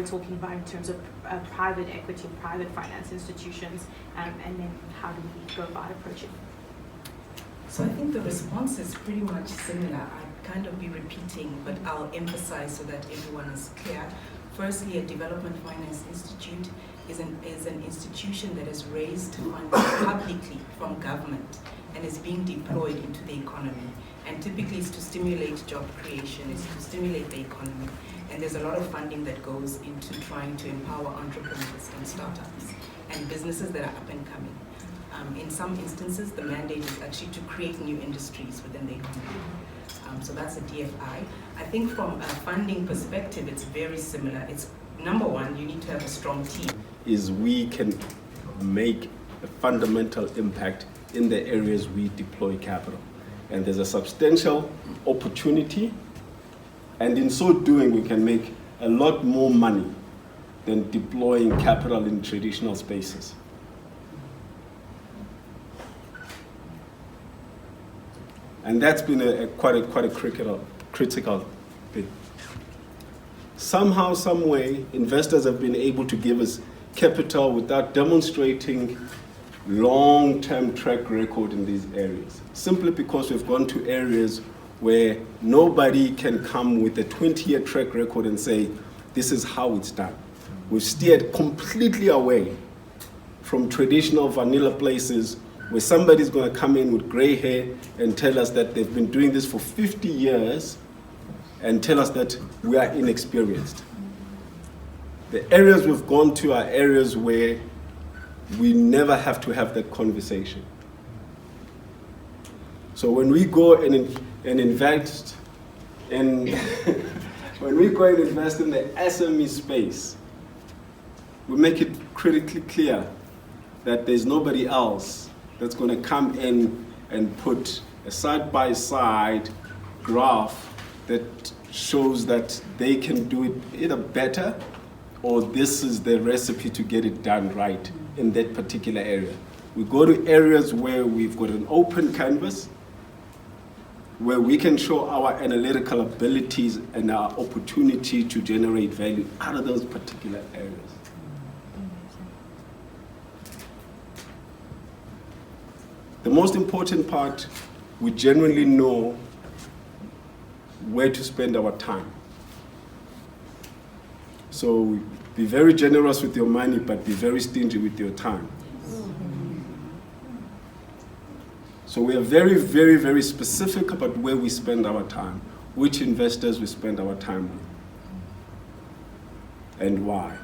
we're talking about in terms of private equity, private finance institutions, and then how do we go about approaching? So I think the response is pretty much similar. I'd kind of be repeating, but I'll emphasize so that everyone is clear. Firstly, a development finance institute is an institution that has raised funds publicly from government and is being deployed into the economy. And typically it's to stimulate job creation, it's to stimulate the economy. And there's a lot of funding that goes into trying to empower entrepreneurs and startups and businesses that are up and coming. In some instances, the mandate is actually to create new industries within the economy. So that's a DFI. I think from a funding perspective, it's very similar. It's number one, you need to have a strong team. Is we can make a fundamental impact in the areas we deploy capital. And there's a substantial opportunity, and in so doing, we can make a lot more money than deploying capital in traditional spaces. And that's been quite a critical thing. Somehow, some way, investors have been able to give us capital without demonstrating long-term track record in these areas, simply because we've gone to areas where nobody can come with a 20-year track record and say, this is how it's done. We've steered completely away from traditional vanilla places where somebody's going to come in with gray hair and tell us that they've been doing this for 50 years and tell us that we are inexperienced. The areas we've gone to are areas where we never have to have that conversation. So when we go and invest in when we go and invest in the SME space, we make it critically clear that there's nobody else that's going to come in and put a side-by-side graph that shows that they can do it either better or this is the recipe to get it done right in that particular area. We go to areas where we've got an open canvas, where we can show our analytical abilities and our opportunity to generate value out of those particular areas. The most important part, we genuinely know where to spend our time. So be very generous with your money, but be very stingy with your time. So we are very, very, very specific about where we spend our time, which investors we spend our time with, and why.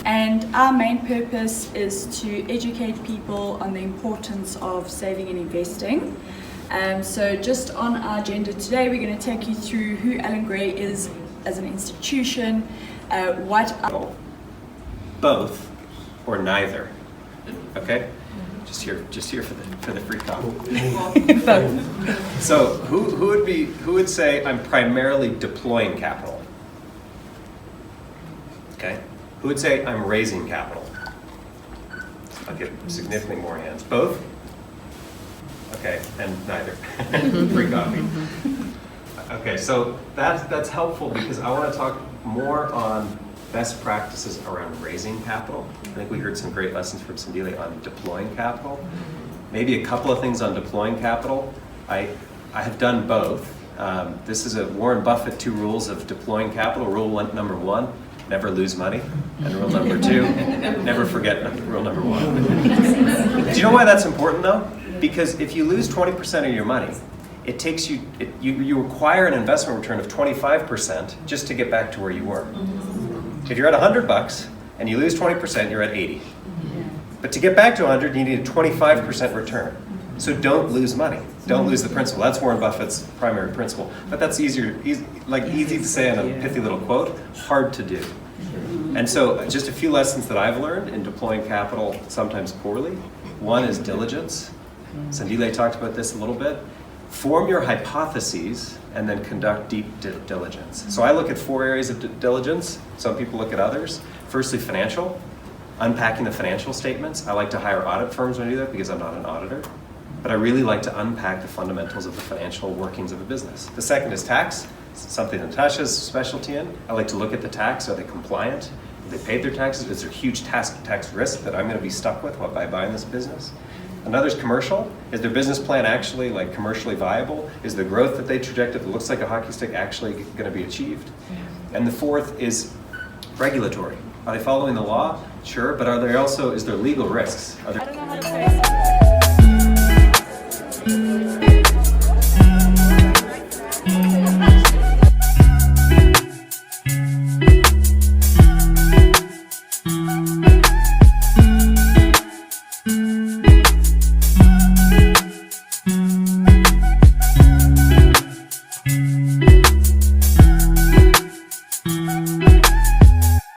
And our main purpose is to educate people on the importance of saving and investing. So just on our agenda today, we're going to take you through who Allan Gray is as an institution, what... Both or neither, okay? Just here for the free copy. Both. So who would say I'm primarily deploying capital? Okay. Who would say I'm raising capital? I'll get significantly more hands. Both? Okay, and neither. Free copy. Okay, so that's helpful because I want to talk more on best practices around raising capital. I think we heard some great lessons from Sandile on deploying capital. Maybe a couple of things on deploying capital. I have done both. This is a Warren Buffett 2 rules of deploying capital. Number 1, never lose money. And rule number 2, never forget rule number 1. Do you know why that's important though? Because if you lose 20% of your money, it takes you require an investment return of 25% just to get back to where you were. If you're at $100 and you lose 20%, you're at 80. But to get back to 100, you need a 25% return. So don't lose money. Don't lose the principal. That's Warren Buffett's primary principle. But that's easy to say in a pithy little quote, hard to do. And so just a few lessons that I've learned in deploying capital, sometimes poorly. One is diligence. Sandile talked about this a little bit. Form your hypotheses and then conduct deep diligence. So I look at 4 areas of diligence. Some people look at others. Firstly, financial. Unpacking the financial statements. I like to hire audit firms when I do that because I'm not an auditor. But I really like to unpack the fundamentals of the financial workings of a business. The second is tax. something Natasha's specialty in. I like to look at the tax. Are they compliant? Have they paid their taxes? Is there huge tax risk that I'm going to be stuck with while I buy in this business? Another's commercial. Is their business plan actually like commercially viable? Is the growth that they projected that looks like a hockey stick actually going to be achieved? And the fourth is regulatory. Are they following the law? Sure, but are there also, is there legal risks? Are there I don't know how to say it.